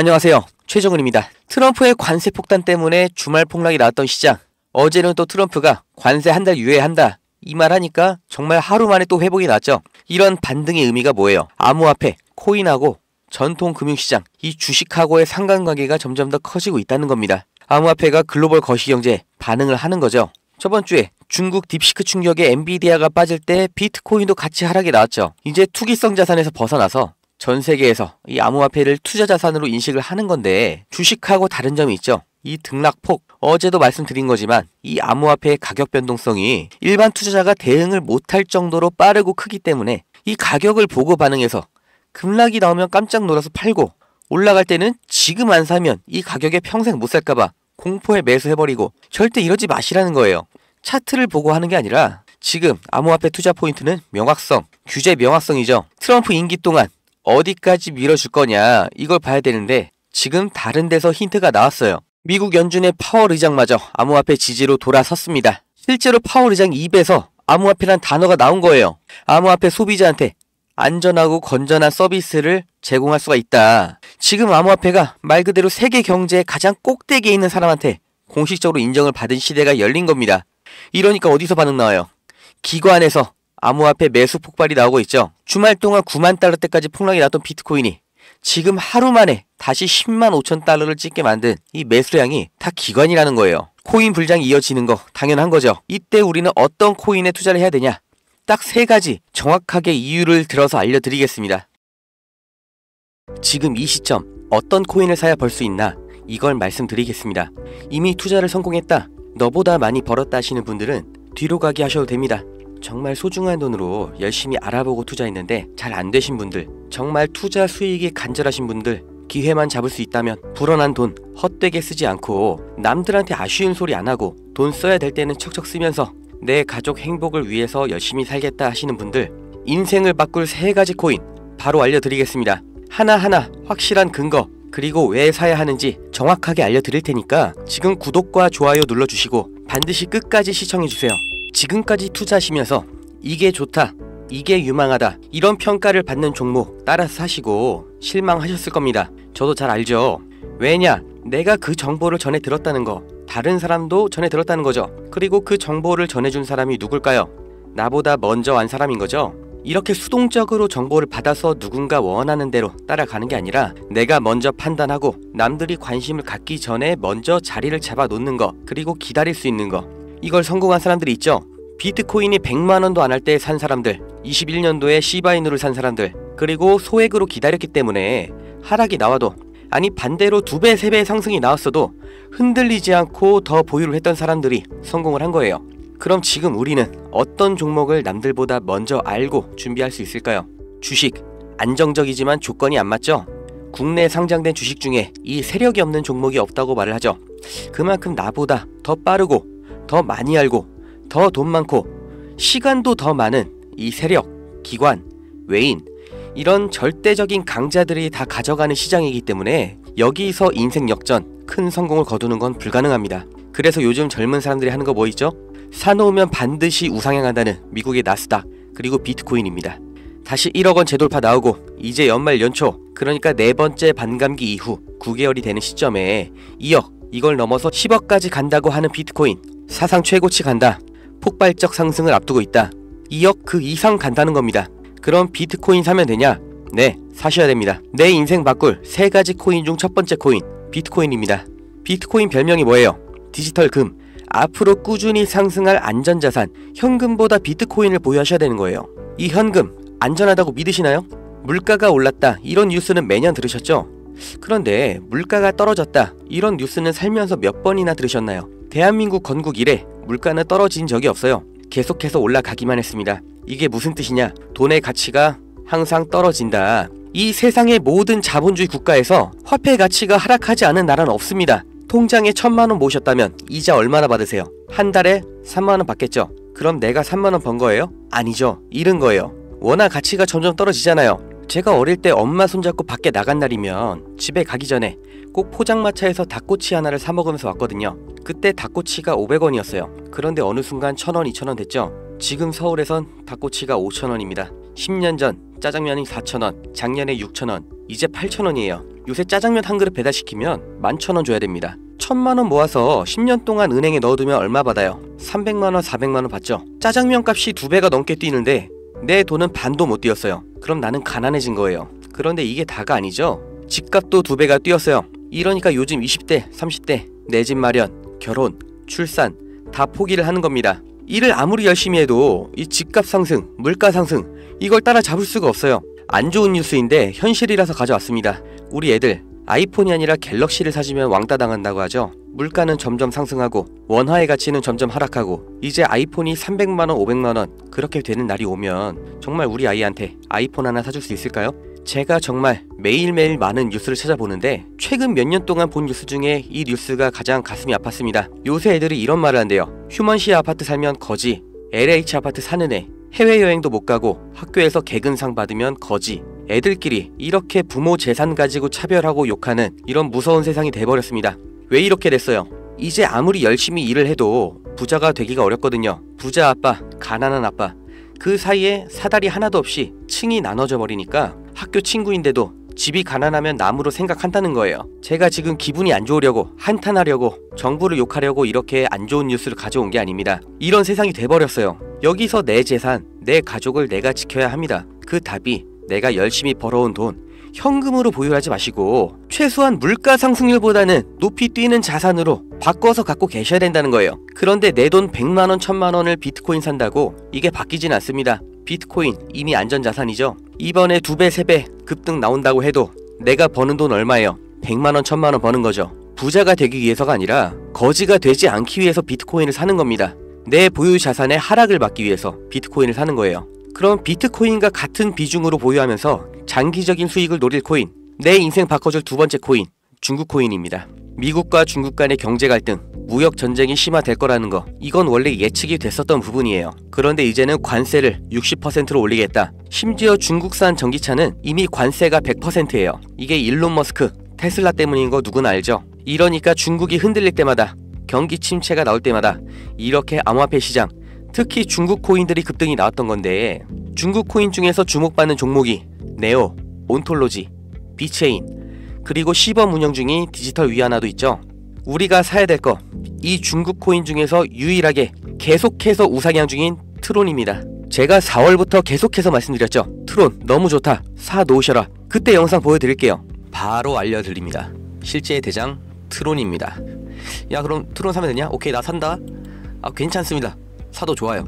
안녕하세요. 최정은입니다. 트럼프의 관세 폭탄 때문에 주말 폭락이 나왔던 시장. 어제는 또 트럼프가 관세 한 달 유예한다. 이 말 하니까 정말 하루 만에 또 회복이 났죠. 이런 반등의 의미가 뭐예요? 암호화폐, 코인하고 전통 금융시장, 이 주식하고의 상관관계가 점점 더 커지고 있다는 겁니다. 암호화폐가 글로벌 거시경제에 반응을 하는 거죠. 저번 주에 중국 딥시크 충격에 엔비디아가 빠질 때 비트코인도 같이 하락이 나왔죠. 이제 투기성 자산에서 벗어나서 전 세계에서 이 암호화폐를 투자 자산으로 인식을 하는 건데, 주식하고 다른 점이 있죠. 이 등락폭, 어제도 말씀드린 거지만 이 암호화폐의 가격 변동성이 일반 투자자가 대응을 못할 정도로 빠르고 크기 때문에 이 가격을 보고 반응해서 급락이 나오면 깜짝 놀라서 팔고, 올라갈 때는 지금 안 사면 이 가격에 평생 못 살까봐 공포에 매수해버리고, 절대 이러지 마시라는 거예요. 차트를 보고 하는 게 아니라 지금 암호화폐 투자 포인트는 명확성, 규제 명확성이죠. 트럼프 임기 동안 어디까지 밀어줄 거냐, 이걸 봐야 되는데 지금 다른 데서 힌트가 나왔어요. 미국 연준의 파월 의장마저 암호화폐 지지로 돌아섰습니다. 실제로 파월 의장 입에서 암호화폐란 단어가 나온 거예요. 암호화폐 소비자한테 안전하고 건전한 서비스를 제공할 수가 있다. 지금 암호화폐가 말 그대로 세계 경제의 가장 꼭대기에 있는 사람한테 공식적으로 인정을 받은 시대가 열린 겁니다. 이러니까 어디서 반응 나와요? 기관에서 암호화폐 매수 폭발이 나오고 있죠. 주말 동안 9만 달러대까지 폭락이 났던 비트코인이 지금 하루 만에 다시 10만 5천 달러를 찍게 만든 이 매수량이 다 기관이라는 거예요. 코인 불장이 이어지는 거 당연한 거죠. 이때 우리는 어떤 코인에 투자를 해야 되냐? 딱 3가지 정확하게 이유를 들어서 알려드리겠습니다. 지금 이 시점 어떤 코인을 사야 벌 수 있나? 이걸 말씀드리겠습니다. 이미 투자를 성공했다, 너보다 많이 벌었다 하시는 분들은 뒤로 가기 하셔도 됩니다. 정말 소중한 돈으로 열심히 알아보고 투자했는데 잘 안 되신 분들, 정말 투자 수익이 간절하신 분들, 기회만 잡을 수 있다면 불어난 돈 헛되게 쓰지 않고 남들한테 아쉬운 소리 안 하고 돈 써야 될 때는 척척 쓰면서 내 가족 행복을 위해서 열심히 살겠다 하시는 분들, 인생을 바꿀 3가지 코인 바로 알려드리겠습니다. 하나하나 확실한 근거, 그리고 왜 사야 하는지 정확하게 알려드릴 테니까 지금 구독과 좋아요 눌러주시고 반드시 끝까지 시청해주세요. 지금까지 투자하시면서 이게 좋다, 이게 유망하다, 이런 평가를 받는 종목 따라서 사시고 실망하셨을 겁니다. 저도 잘 알죠. 왜냐? 내가 그 정보를 전해 들었다는 거, 다른 사람도 전해 들었다는 거죠. 그리고 그 정보를 전해준 사람이 누굴까요? 나보다 먼저 안 사람인 거죠. 이렇게 수동적으로 정보를 받아서 누군가 원하는 대로 따라가는 게 아니라 내가 먼저 판단하고 남들이 관심을 갖기 전에 먼저 자리를 잡아 놓는 거, 그리고 기다릴 수 있는 거, 이걸 성공한 사람들이 있죠. 비트코인이 100만원도 안 할 때 산 사람들, 21년도에 시바이누를 산 사람들, 그리고 소액으로 기다렸기 때문에 하락이 나와도, 아니 반대로 2배, 3배 상승이 나왔어도 흔들리지 않고 더 보유를 했던 사람들이 성공을 한 거예요. 그럼 지금 우리는 어떤 종목을 남들보다 먼저 알고 준비할 수 있을까요? 주식, 안정적이지만 조건이 안 맞죠? 국내 상장된 주식 중에 이 세력이 없는 종목이 없다고 말을 하죠. 그만큼 나보다 더 빠르고 더 많이 알고 더 돈 많고 시간도 더 많은 이 세력, 기관, 외인, 이런 절대적인 강자들이 다 가져가는 시장이기 때문에 여기서 인생 역전, 큰 성공을 거두는 건 불가능합니다. 그래서 요즘 젊은 사람들이 하는 거 뭐 있죠? 사놓으면 반드시 우상향한다는 미국의 나스닥, 그리고 비트코인입니다. 다시 1억원 재돌파 나오고 이제 연말 연초, 그러니까 4번째 반감기 이후 9개월이 되는 시점에 2억, 이걸 넘어서 10억까지 간다고 하는 비트코인, 사상 최고치 간다, 폭발적 상승을 앞두고 있다, 2억 그 이상 간다는 겁니다. 그럼 비트코인 사면 되냐? 네, 사셔야 됩니다. 내 인생 바꿀 3가지 코인 중 첫 번째 코인, 비트코인입니다. 비트코인 별명이 뭐예요? 디지털 금. 앞으로 꾸준히 상승할 안전자산, 현금보다 비트코인을 보유하셔야 되는 거예요. 이 현금 안전하다고 믿으시나요? 물가가 올랐다, 이런 뉴스는 매년 들으셨죠? 그런데 물가가 떨어졌다, 이런 뉴스는 살면서 몇 번이나 들으셨나요? 대한민국 건국 이래 물가는 떨어진 적이 없어요. 계속해서 올라가기만 했습니다. 이게 무슨 뜻이냐? 돈의 가치가 항상 떨어진다. 이 세상의 모든 자본주의 국가에서 화폐 가치가 하락하지 않은 나라는 없습니다. 통장에 1000만원 모으셨다면 이자 얼마나 받으세요? 한 달에 3만원 받겠죠? 그럼 내가 3만원 번 거예요? 아니죠. 잃은 거예요. 워낙 가치가 점점 떨어지잖아요. 제가 어릴 때 엄마 손잡고 밖에 나간 날이면 집에 가기 전에 꼭 포장마차에서 닭꼬치 하나를 사 먹으면서 왔거든요. 그때 닭꼬치가 500원이었어요. 그런데 어느 순간 1000원, 2000원 됐죠. 지금 서울에선 닭꼬치가 5000원입니다. 10년 전 짜장면이 4,000원, 작년에 6,000원, 이제 8,000원이에요. 요새 짜장면 한 그릇 배달시키면 11,000원 줘야 됩니다. 1,000만원 모아서 10년 동안 은행에 넣어두면 얼마 받아요? 300만원, 400만원 받죠? 짜장면 값이 2배가 넘게 뛰는데 내 돈은 반도 못 뛰었어요. 그럼 나는 가난해진 거예요. 그런데 이게 다가 아니죠? 집값도 2배가 뛰었어요. 이러니까 요즘 20대, 30대 내 집 마련, 결혼, 출산 다 포기를 하는 겁니다. 일을 아무리 열심히 해도 이 집값 상승, 물가 상승 이걸 따라잡을 수가 없어요. 안 좋은 뉴스인데 현실이라서 가져왔습니다. 우리 애들 아이폰이 아니라 갤럭시를 사주면 왕따 당한다고 하죠. 물가는 점점 상승하고 원화의 가치는 점점 하락하고 이제 아이폰이 300만원, 500만원 그렇게 되는 날이 오면 정말 우리 아이한테 아이폰 하나 사줄 수 있을까요? 제가 정말 매일매일 많은 뉴스를 찾아보는데 최근 몇 년 동안 본 뉴스 중에 이 뉴스가 가장 가슴이 아팠습니다. 요새 애들이 이런 말을 한대요. 휴먼시 아파트 살면 거지, LH 아파트 사는 애, 해외여행도 못 가고 학교에서 개근상 받으면 거지. 애들끼리 이렇게 부모 재산 가지고 차별하고 욕하는 이런 무서운 세상이 돼버렸습니다. 왜 이렇게 됐어요? 이제 아무리 열심히 일을 해도 부자가 되기가 어렵거든요. 부자 아빠, 가난한 아빠 그 사이에 사다리 하나도 없이 층이 나눠져 버리니까 학교 친구인데도 집이 가난하면 남으로 생각한다는 거예요. 제가 지금 기분이 안 좋으려고 한탄하려고 정부를 욕하려고 이렇게 안 좋은 뉴스를 가져온 게 아닙니다. 이런 세상이 돼버렸어요. 여기서 내 재산, 내 가족을 내가 지켜야 합니다. 그 답이 내가 열심히 벌어온 돈 현금으로 보유하지 마시고 최소한 물가 상승률보다는 높이 뛰는 자산으로 바꿔서 갖고 계셔야 된다는 거예요. 그런데 내 돈 100만원, 1000만원을 비트코인 산다고 이게 바뀌진 않습니다. 비트코인 이미 안전자산이죠. 이번에 2배, 3배 급등 나온다고 해도 내가 버는 돈 얼마예요? 100만원, 1000만원 버는 거죠. 부자가 되기 위해서가 아니라 거지가 되지 않기 위해서 비트코인을 사는 겁니다. 내 보유 자산의 하락을 막기 위해서 비트코인을 사는 거예요. 그럼 비트코인과 같은 비중으로 보유하면서 장기적인 수익을 노릴 코인, 내 인생 바꿔줄 두 번째 코인, 중국 코인입니다. 미국과 중국 간의 경제 갈등, 무역 전쟁이 심화될 거라는 거 이건 원래 예측이 됐었던 부분이에요. 그런데 이제는 관세를 60%로 올리겠다. 심지어 중국산 전기차는 이미 관세가 100%예요. 이게 일론 머스크, 테슬라 때문인 거 누구나 알죠. 이러니까 중국이 흔들릴 때마다 경기 침체가 나올 때마다 이렇게 암호화폐 시장 특히 중국 코인들이 급등이 나왔던 건데 중국 코인 중에서 주목받는 종목이 네오, 온톨로지, 비체인 그리고 시범 운영 중인 디지털 위안화도 있죠. 우리가 사야 될 거 이 중국 코인 중에서 유일하게 계속해서 우상향 중인 트론입니다. 제가 4월부터 계속해서 말씀드렸죠. 트론 너무 좋다, 사 놓으셔라. 그때 영상 보여드릴게요. 바로 알려드립니다. 실제의 대장 트론입니다. 야 그럼 트론 사면 되냐? 오케이 나 산다. 아 괜찮습니다. 사도 좋아요.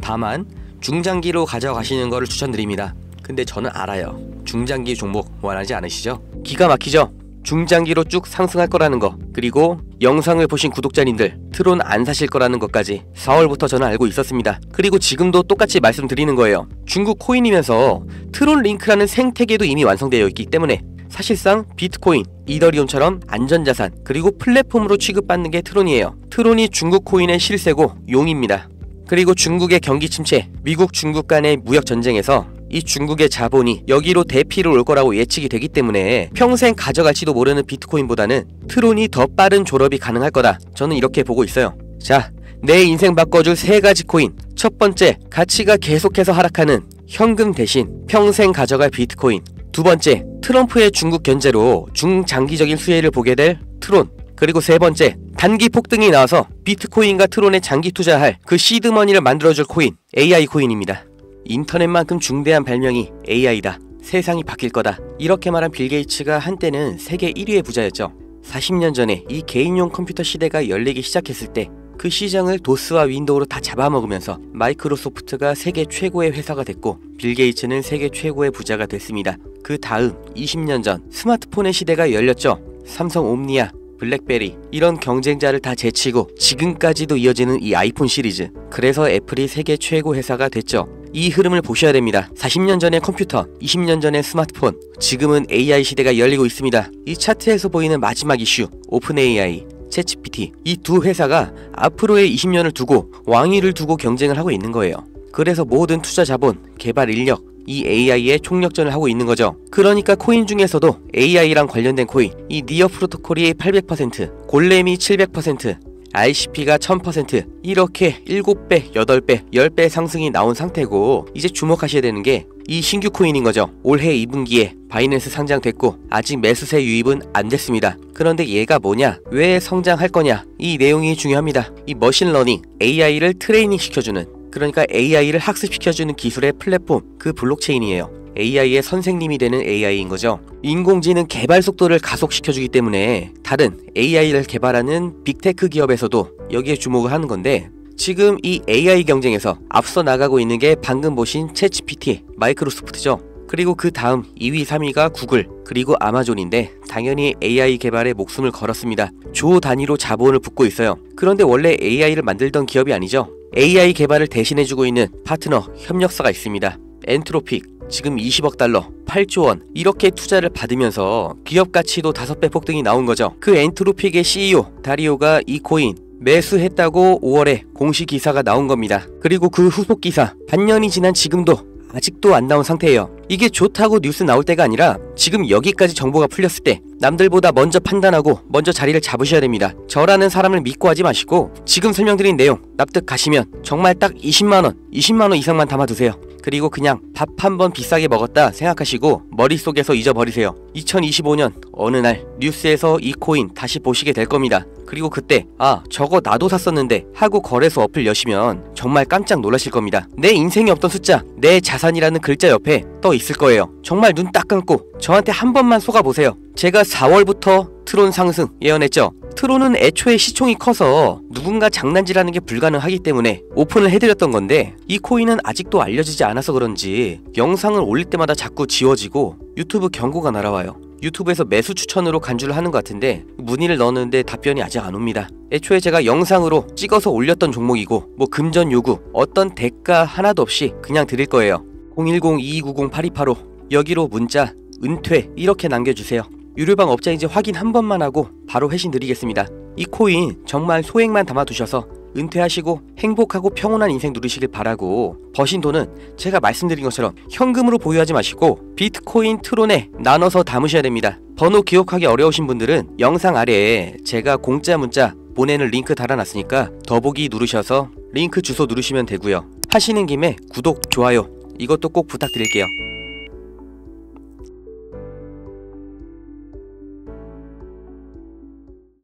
다만 중장기로 가져가시는 거를 추천드립니다. 근데 저는 알아요. 중장기 종목 원하지 않으시죠? 기가 막히죠? 중장기로 쭉 상승할 거라는 거 그리고 영상을 보신 구독자님들 트론 안 사실 거라는 것까지 4월부터 저는 알고 있었습니다. 그리고 지금도 똑같이 말씀드리는 거예요. 중국 코인이면서 트론 링크라는 생태계도 이미 완성되어 있기 때문에 사실상 비트코인, 이더리움처럼 안전자산 그리고 플랫폼으로 취급받는 게 트론이에요. 트론이 중국 코인의 실세고 용입니다. 그리고 중국의 경기 침체, 미국 중국 간의 무역 전쟁에서 이 중국의 자본이 여기로 대피를 올 거라고 예측이 되기 때문에 평생 가져갈지도 모르는 비트코인보다는 트론이 더 빠른 졸업이 가능할 거다. 저는 이렇게 보고 있어요. 자, 내 인생 바꿔줄 3가지 코인. 첫 번째, 가치가 계속해서 하락하는 현금 대신 평생 가져갈 비트코인. 두 번째, 트럼프의 중국 견제로 중장기적인 수혜를 보게 될 트론. 그리고 세 번째, 단기 폭등이 나와서 비트코인과 트론에 장기 투자할 그 시드머니를 만들어줄 코인, AI 코인입니다. 인터넷만큼 중대한 발명이 AI다. 세상이 바뀔 거다. 이렇게 말한 빌 게이츠가 한때는 세계 1위의 부자였죠. 40년 전에 이 개인용 컴퓨터 시대가 열리기 시작했을 때 그 시장을 도스와 윈도우로 다 잡아먹으면서 마이크로소프트가 세계 최고의 회사가 됐고 빌 게이츠는 세계 최고의 부자가 됐습니다. 그 다음 20년 전 스마트폰의 시대가 열렸죠. 삼성 옴니아, 블랙베리 이런 경쟁자를 다 제치고 지금까지도 이어지는 이 아이폰 시리즈. 그래서 애플이 세계 최고 회사가 됐죠. 이 흐름을 보셔야 됩니다. 40년 전의 컴퓨터, 20년 전의 스마트폰, 지금은 AI 시대가 열리고 있습니다. 이 차트에서 보이는 마지막 이슈, 오픈 AI, 챗GPT 이 두 회사가 앞으로의 20년을 두고 왕위를 두고 경쟁을 하고 있는 거예요. 그래서 모든 투자 자본, 개발 인력, 이 AI의 총력전을 하고 있는 거죠. 그러니까 코인 중에서도 AI랑 관련된 코인, 이 니어 프로토콜이 800%, 골렘이 700%, ICP가 1000% 이렇게 7배, 8배, 10배 상승이 나온 상태고 이제 주목하셔야 되는 게 이 신규 코인인 거죠. 올해 2분기에 바이낸스 상장됐고 아직 매수세 유입은 안 됐습니다. 그런데 얘가 뭐냐? 왜 성장할 거냐? 이 내용이 중요합니다. 이 머신러닝, AI를 트레이닝 시켜주는, 그러니까 AI를 학습시켜주는 기술의 플랫폼, 그 블록체인이에요. AI의 선생님이 되는 AI인 거죠. 인공지능 개발 속도를 가속시켜주기 때문에 다른 AI를 개발하는 빅테크 기업에서도 여기에 주목을 하는 건데, 지금 이 AI 경쟁에서 앞서 나가고 있는 게 방금 보신 챗GPT, 마이크로소프트죠. 그리고 그 다음 2위, 3위가 구글, 그리고 아마존인데 당연히 AI 개발에 목숨을 걸었습니다. 조 단위로 자본을 붓고 있어요. 그런데 원래 AI를 만들던 기업이 아니죠. AI 개발을 대신해주고 있는 파트너, 협력사가 있습니다. 엔트로픽, 지금 20억 달러, 8조 원 이렇게 투자를 받으면서 기업 가치도 5배 폭등이 나온 거죠. 그 엔트로픽의 CEO 다리오가 이 코인 매수했다고 5월에 공식 기사가 나온 겁니다. 그리고 그 후속 기사 반년이 지난 지금도 아직도 안 나온 상태예요. 이게 좋다고 뉴스 나올 때가 아니라 지금 여기까지 정보가 풀렸을 때 남들보다 먼저 판단하고 먼저 자리를 잡으셔야 됩니다. 저라는 사람을 믿고 하지 마시고 지금 설명드린 내용 납득 가시면 정말 딱 20만원 이상만 담아두세요. 그리고 그냥 밥 한 번 비싸게 먹었다 생각하시고 머릿속에서 잊어버리세요. 2025년 어느 날 뉴스에서 이 코인 다시 보시게 될 겁니다. 그리고 그때 아 저거 나도 샀었는데 하고 거래소 어플 여시면 정말 깜짝 놀라실 겁니다. 내 인생에 없던 숫자, 내 자산이라는 글자 옆에 떠 있을 거예요. 정말 눈 딱 감고 저한테 한 번만 속아보세요. 제가 4월부터 트론 상승 예언했죠. 트론은 애초에 시총이 커서 누군가 장난질하는 게 불가능하기 때문에 오픈을 해드렸던 건데 이 코인은 아직도 알려지지 않아서 그런지 영상을 올릴 때마다 자꾸 지워지고 유튜브 경고가 날아와요. 유튜브에서 매수 추천으로 간주를 하는 것 같은데 문의를 넣었는데 답변이 아직 안 옵니다. 애초에 제가 영상으로 찍어서 올렸던 종목이고 뭐 금전 요구 어떤 대가 하나도 없이 그냥 드릴 거예요. 010-2290-8285 여기로 문자 은퇴 이렇게 남겨주세요. 유료방 업자인지 확인 한 번만 하고 바로 회신 드리겠습니다. 이 코인 정말 소액만 담아두셔서 은퇴하시고 행복하고 평온한 인생 누리시길 바라고, 버신 돈은 제가 말씀드린 것처럼 현금으로 보유하지 마시고 비트코인 트론에 나눠서 담으셔야 됩니다. 번호 기억하기 어려우신 분들은 영상 아래에 제가 공짜 문자 보내는 링크 달아놨으니까 더보기 누르셔서 링크 주소 누르시면 되고요. 하시는 김에 구독, 좋아요 이것도 꼭 부탁드릴게요.